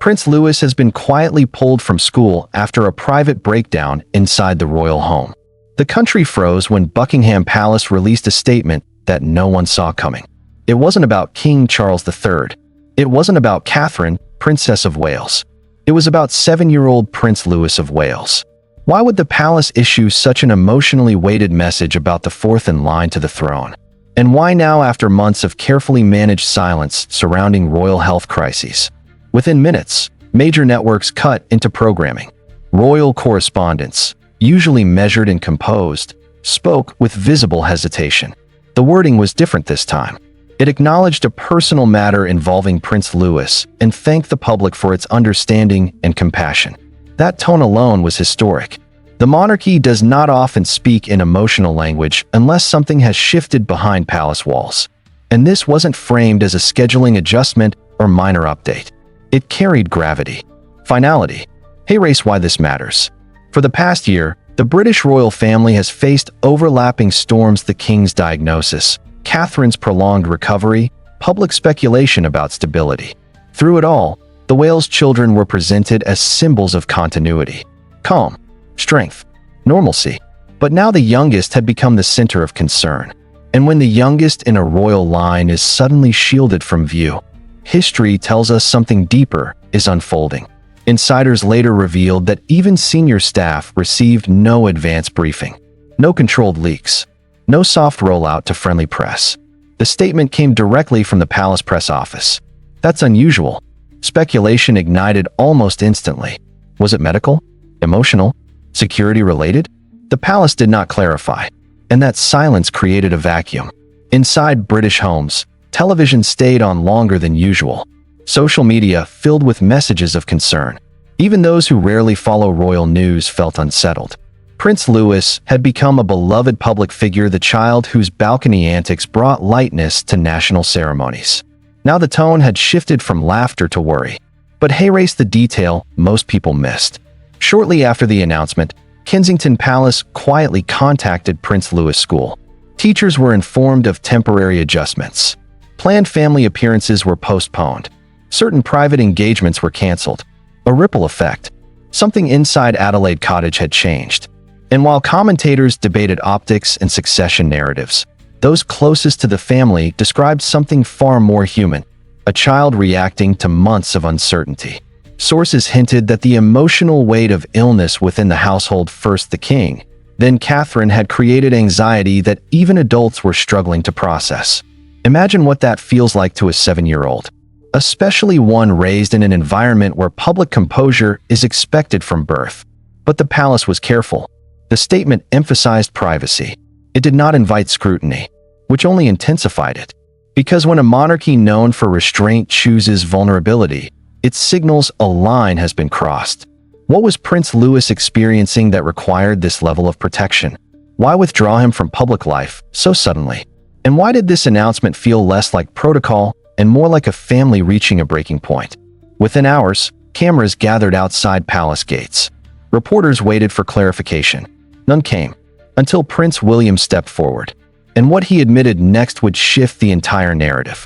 Prince Louis has been quietly pulled from school after a private breakdown inside the royal home. The country froze when Buckingham Palace released a statement that no one saw coming. It wasn't about King Charles III. It wasn't about Catherine, Princess of Wales. It was about 7-year-old Prince Louis of Wales. Why would the palace issue such an emotionally weighted message about the fourth in line to the throne? And why now, after months of carefully managed silence surrounding royal health crises? Within minutes, major networks cut into programming. Royal correspondents, usually measured and composed, spoke with visible hesitation. The wording was different this time. It acknowledged a personal matter involving Prince Louis and thanked the public for its understanding and compassion. That tone alone was historic. The monarchy does not often speak in emotional language unless something has shifted behind palace walls. And this wasn't framed as a scheduling adjustment or minor update. It carried gravity, finality. Hey, race, why this matters. For the past year, the British royal family has faced overlapping storms: the king's diagnosis, Catherine's prolonged recovery, public speculation about stability. Through it all, the Wales children were presented as symbols of continuity, calm, strength, normalcy. But now the youngest had become the center of concern. And when the youngest in a royal line is suddenly shielded from view, history tells us something deeper is unfolding. Insiders later revealed that even senior staff received no advance briefing, no controlled leaks, no soft rollout to friendly press. The statement came directly from the palace press office. That's unusual. Speculation ignited almost instantly. Was it medical? Emotional? Security related? The palace did not clarify, and that silence created a vacuum. Inside British homes, television stayed on longer than usual. Social media filled with messages of concern. Even those who rarely follow royal news felt unsettled. Prince Louis had become a beloved public figure, the child whose balcony antics brought lightness to national ceremonies. Now the tone had shifted from laughter to worry. But hey, race, the detail most people missed. Shortly after the announcement, Kensington Palace quietly contacted Prince Louis' school. Teachers were informed of temporary adjustments. Planned family appearances were postponed. Certain private engagements were canceled. A ripple effect. Something inside Adelaide Cottage had changed. And while commentators debated optics and succession narratives, those closest to the family described something far more human: a child reacting to months of uncertainty. Sources hinted that the emotional weight of illness within the household, first the king, then Catherine, had created anxiety that even adults were struggling to process. Imagine what that feels like to a 7-year-old, especially one raised in an environment where public composure is expected from birth. But the palace was careful. The statement emphasized privacy. It did not invite scrutiny, which only intensified it. Because when a monarchy known for restraint chooses vulnerability, it signals a line has been crossed. What was Prince Louis experiencing that required this level of protection? Why withdraw him from public life so suddenly? And why did this announcement feel less like protocol and more like a family reaching a breaking point? Within hours, cameras gathered outside palace gates. Reporters waited for clarification. None came, until Prince William stepped forward. And what he admitted next would shift the entire narrative.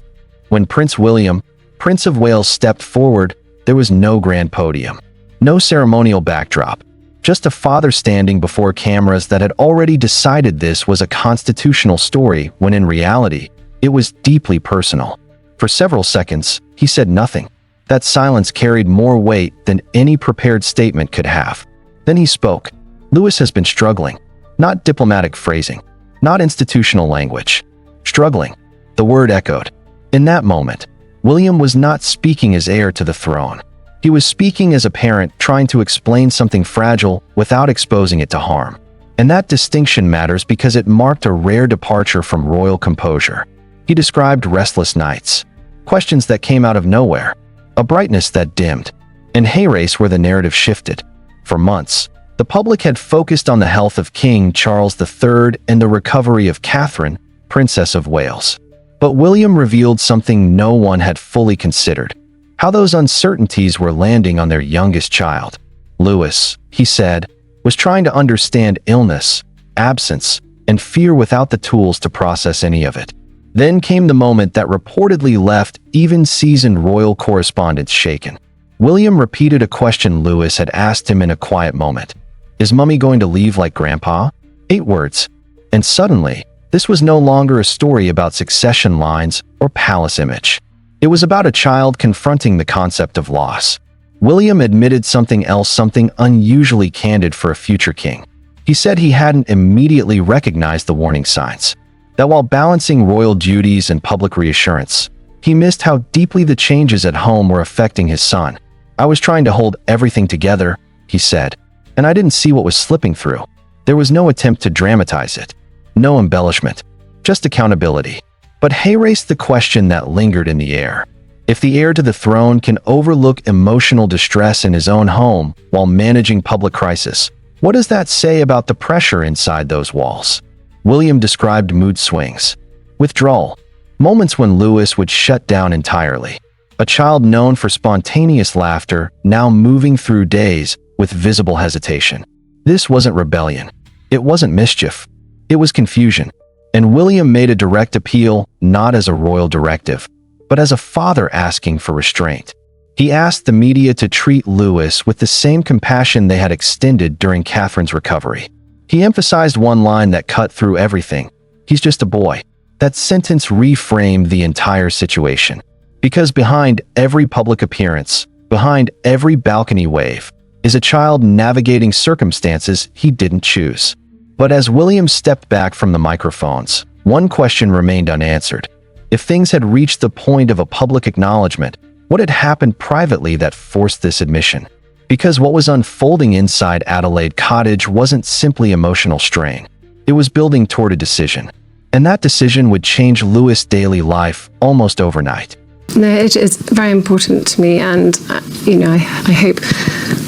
When Prince William, Prince of Wales, stepped forward, there was no grand podium, no ceremonial backdrop, just a father standing before cameras that had already decided this was a constitutional story, when in reality, it was deeply personal. For several seconds, he said nothing. That silence carried more weight than any prepared statement could have. Then he spoke. Louis has been struggling. Not diplomatic phrasing, not institutional language. Struggling. The word echoed. In that moment, William was not speaking as heir to the throne. He was speaking as a parent trying to explain something fragile without exposing it to harm. And that distinction matters because it marked a rare departure from royal composure. He described restless nights, questions that came out of nowhere, a brightness that dimmed, and hey, race, where the narrative shifted. For months, the public had focused on the health of King Charles III and the recovery of Catherine, Princess of Wales. But William revealed something no one had fully considered: how those uncertainties were landing on their youngest child. Louis, he said, was trying to understand illness, absence, and fear without the tools to process any of it. Then came the moment that reportedly left even seasoned royal correspondents shaken. William repeated a question Lewis had asked him in a quiet moment. Is Mummy going to leave like Grandpa? 8 words. And suddenly, this was no longer a story about succession lines or palace image. It was about a child confronting the concept of loss. William admitted something else, something unusually candid for a future king. He said he hadn't immediately recognized the warning signs. That while balancing royal duties and public reassurance, he missed how deeply the changes at home were affecting his son. I was trying to hold everything together, he said, and I didn't see what was slipping through. There was no attempt to dramatize it. No embellishment. Just accountability. But Hay raised the question that lingered in the air. If the heir to the throne can overlook emotional distress in his own home while managing public crisis, what does that say about the pressure inside those walls? William described mood swings, withdrawal, moments when Lewis would shut down entirely. A child known for spontaneous laughter, now moving through days with visible hesitation. This wasn't rebellion. It wasn't mischief. It was confusion. And William made a direct appeal, not as a royal directive, but as a father asking for restraint. He asked the media to treat Lewis with the same compassion they had extended during Catherine's recovery. He emphasized one line that cut through everything. He's just a boy. That sentence reframed the entire situation. Because behind every public appearance, behind every balcony wave, is a child navigating circumstances he didn't choose. But as William stepped back from the microphones, one question remained unanswered. If things had reached the point of a public acknowledgement, what had happened privately that forced this admission? Because what was unfolding inside Adelaide Cottage wasn't simply emotional strain. It was building toward a decision. And that decision would change Lewis' daily life almost overnight. No, it is very important to me, and I hope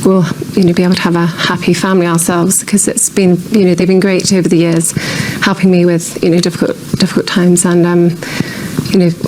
we'll be able to have a happy family ourselves, because it's been they've been great over the years, helping me with difficult times, and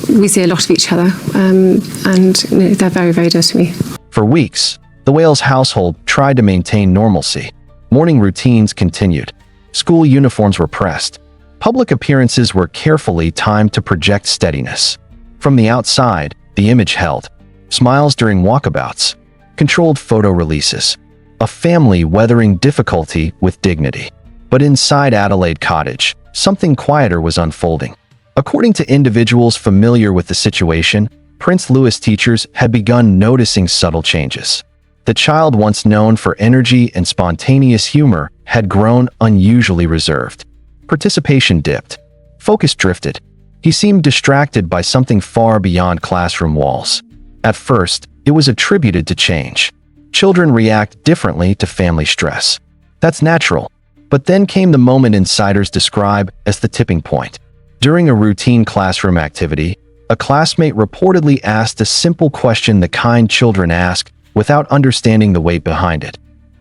we see a lot of each other, and they're very, very dear to me. For weeks, the Wales household tried to maintain normalcy. Morning routines continued. School uniforms were pressed. Public appearances were carefully timed to project steadiness. From the outside, the image held. Smiles during walkabouts. Controlled photo releases. A family weathering difficulty with dignity. But inside Adelaide Cottage, something quieter was unfolding. According to individuals familiar with the situation, Prince Louis teachers had begun noticing subtle changes. The child once known for energy and spontaneous humor had grown unusually reserved. Participation dipped. Focus drifted. He seemed distracted by something far beyond classroom walls. At first, it was attributed to change. Children react differently to family stress. That's natural. But then came the moment insiders describe as the tipping point. During a routine classroom activity, a classmate reportedly asked a simple question the kind children ask without understanding the weight behind it.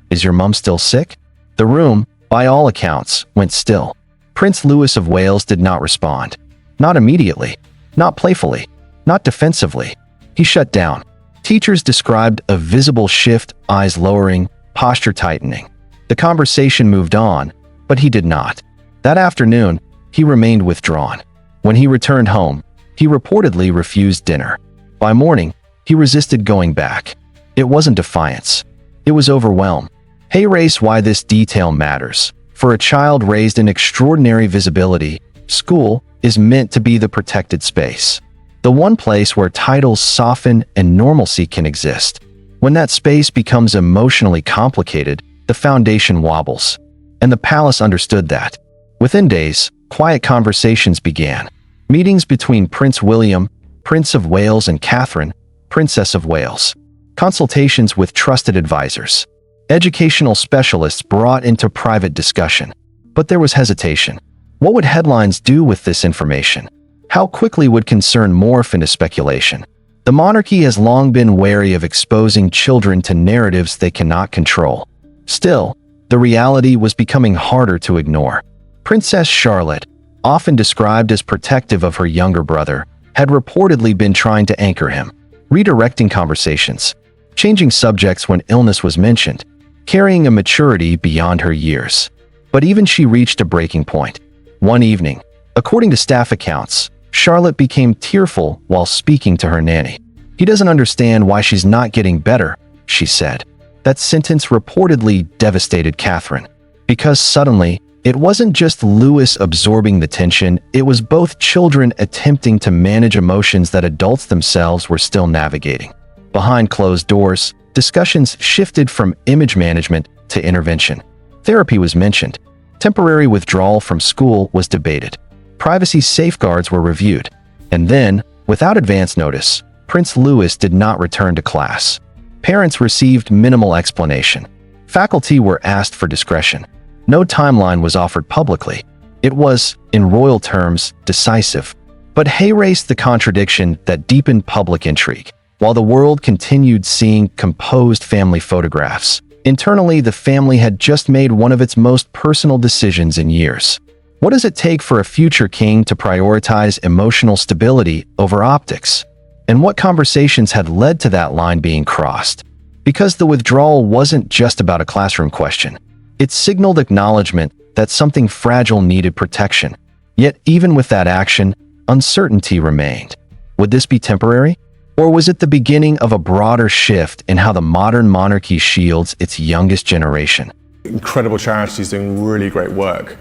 Is your mum still sick? The room, by all accounts, went still. Prince Louis of Wales did not respond. Not immediately, not playfully, not defensively. He shut down. Teachers described a visible shift, eyes lowering, posture tightening. The conversation moved on, but he did not. That afternoon, he remained withdrawn. When he returned home, he reportedly refused dinner. By morning, he resisted going back. It wasn't defiance. It was overwhelm. Hay raised why this detail matters. For a child raised in extraordinary visibility, school is meant to be the protected space. The one place where titles soften and normalcy can exist. When that space becomes emotionally complicated, the foundation wobbles. And the palace understood that. Within days, quiet conversations began. Meetings between Prince William, Prince of Wales, and Catherine, Princess of Wales. Consultations with trusted advisors. Educational specialists brought into private discussion. But there was hesitation. What would headlines do with this information? How quickly would concern morph into speculation? The monarchy has long been wary of exposing children to narratives they cannot control. Still, the reality was becoming harder to ignore. Princess Charlotte, often described as protective of her younger brother, had reportedly been trying to anchor him, redirecting conversations, changing subjects when illness was mentioned, carrying a maturity beyond her years. But even she reached a breaking point. One evening, according to staff accounts, Charlotte became tearful while speaking to her nanny. He doesn't understand why she's not getting better, she said. That sentence reportedly devastated Catherine, because suddenly, it wasn't just Lewis absorbing the tension, it was both children attempting to manage emotions that adults themselves were still navigating. Behind closed doors, discussions shifted from image management to intervention. Therapy was mentioned. Temporary withdrawal from school was debated. Privacy safeguards were reviewed. And then, without advance notice, Prince Louis did not return to class. Parents received minimal explanation. Faculty were asked for discretion. No timeline was offered publicly. It was, in royal terms, decisive. But Hay erased the contradiction that deepened public intrigue. While the world continued seeing composed family photographs, internally the family had just made one of its most personal decisions in years. What does it take for a future king to prioritize emotional stability over optics? And what conversations had led to that line being crossed? Because the withdrawal wasn't just about a classroom question. It signaled acknowledgement that something fragile needed protection. Yet even with that action, uncertainty remained. Would this be temporary? Or was it the beginning of a broader shift in how the modern monarchy shields its youngest generation? Incredible charities doing really great work,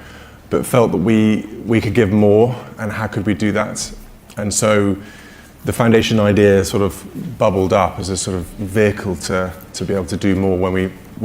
but felt that we could give more, and how could we do that? And so the foundation idea sort of bubbled up as a sort of vehicle to be able to do more when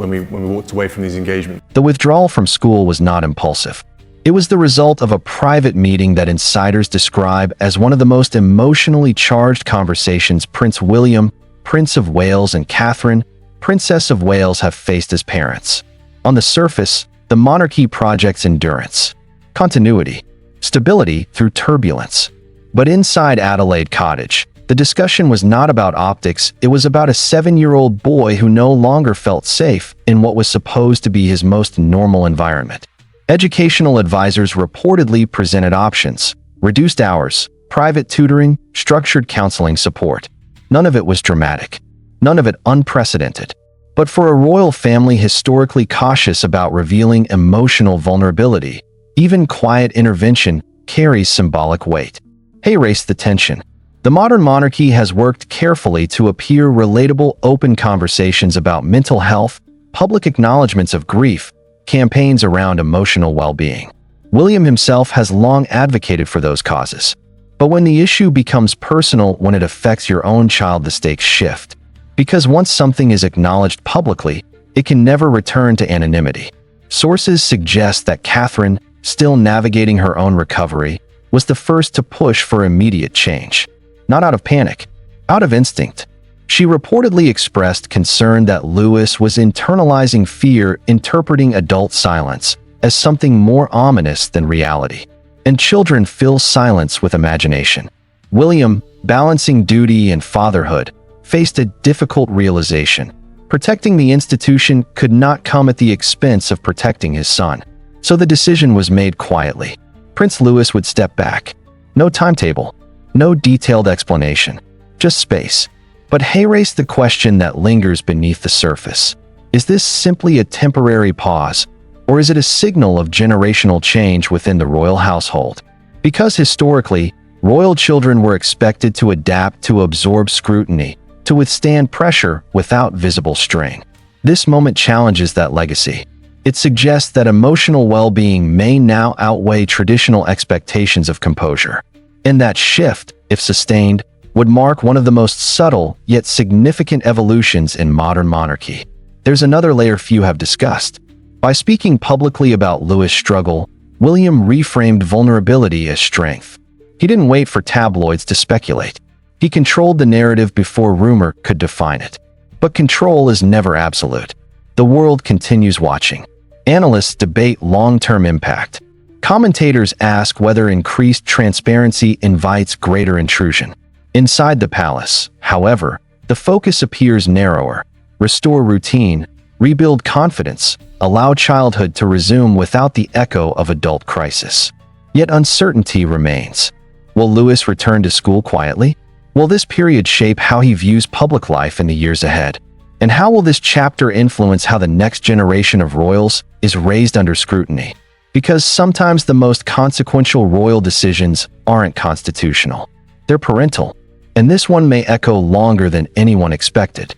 we walked away from these engagements. The withdrawal from school was not impulsive. It was the result of a private meeting that insiders describe as one of the most emotionally charged conversations Prince William, Prince of Wales, and Catherine, Princess of Wales, have faced as parents. On the surface, the monarchy projects endurance, continuity, stability through turbulence. But inside Adelaide Cottage, the discussion was not about optics, it was about a 7-year-old boy who no longer felt safe in what was supposed to be his most normal environment. Educational advisors reportedly presented options: reduced hours, private tutoring, structured counseling support. None of it was dramatic. None of it unprecedented. But for a royal family historically cautious about revealing emotional vulnerability, even quiet intervention carries symbolic weight. Hay erased the tension. The modern monarchy has worked carefully to appear relatable, open conversations about mental health, public acknowledgments of grief, campaigns around emotional well-being. William himself has long advocated for those causes. But when the issue becomes personal, when it affects your own child, the stakes shift. Because once something is acknowledged publicly, it can never return to anonymity. Sources suggest that Catherine, still navigating her own recovery, was the first to push for immediate change. Not out of panic, out of instinct. She reportedly expressed concern that Louis was internalizing fear, interpreting adult silence as something more ominous than reality. And children fill silence with imagination. William, balancing duty and fatherhood, faced a difficult realization. Protecting the institution could not come at the expense of protecting his son. So the decision was made quietly. Prince Louis would step back. No timetable, no detailed explanation, just space. But Hay erased the question that lingers beneath the surface. Is this simply a temporary pause, or is it a signal of generational change within the royal household? Because historically, royal children were expected to adapt, to absorb scrutiny, to withstand pressure without visible strain. This moment challenges that legacy. It suggests that emotional well-being may now outweigh traditional expectations of composure. And that shift, if sustained, would mark one of the most subtle yet significant evolutions in modern monarchy. There's another layer few have discussed. By speaking publicly about Louis' struggle, William reframed vulnerability as strength. He didn't wait for tabloids to speculate. He controlled the narrative before rumor could define it. But control is never absolute. The world continues watching. Analysts debate long-term impact. Commentators ask whether increased transparency invites greater intrusion. Inside the palace, however, the focus appears narrower. Restore routine, rebuild confidence, allow childhood to resume without the echo of adult crisis. Yet uncertainty remains. Will Louis return to school quietly? Will this period shape how he views public life in the years ahead? And how will this chapter influence how the next generation of royals is raised under scrutiny? Because sometimes the most consequential royal decisions aren't constitutional. They're parental. And this one may echo longer than anyone expected.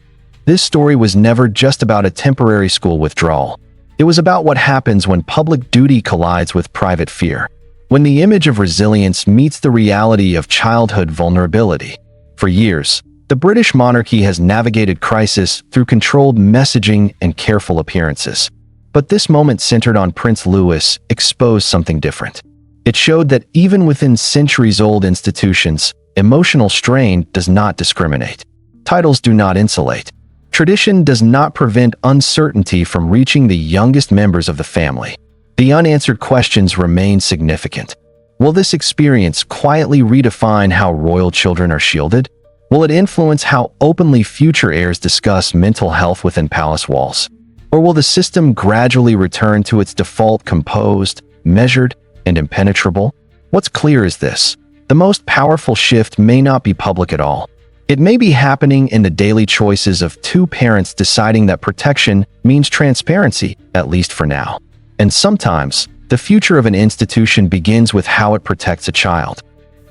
This story was never just about a temporary school withdrawal. It was about what happens when public duty collides with private fear, when the image of resilience meets the reality of childhood vulnerability. For years, the British monarchy has navigated crisis through controlled messaging and careful appearances. But this moment centered on Prince Louis exposed something different. It showed that even within centuries-old institutions, emotional strain does not discriminate. Titles do not insulate. Tradition does not prevent uncertainty from reaching the youngest members of the family. The unanswered questions remain significant. Will this experience quietly redefine how royal children are shielded? Will it influence how openly future heirs discuss mental health within palace walls? Or will the system gradually return to its default composed, measured, and impenetrable? What's clear is this: the most powerful shift may not be public at all. It may be happening in the daily choices of two parents deciding that protection means transparency, at least for now. And sometimes, the future of an institution begins with how it protects a child.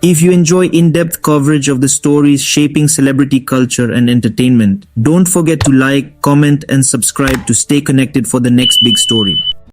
If you enjoy in-depth coverage of the stories shaping celebrity culture and entertainment, don't forget to like, comment, and subscribe to stay connected for the next big story.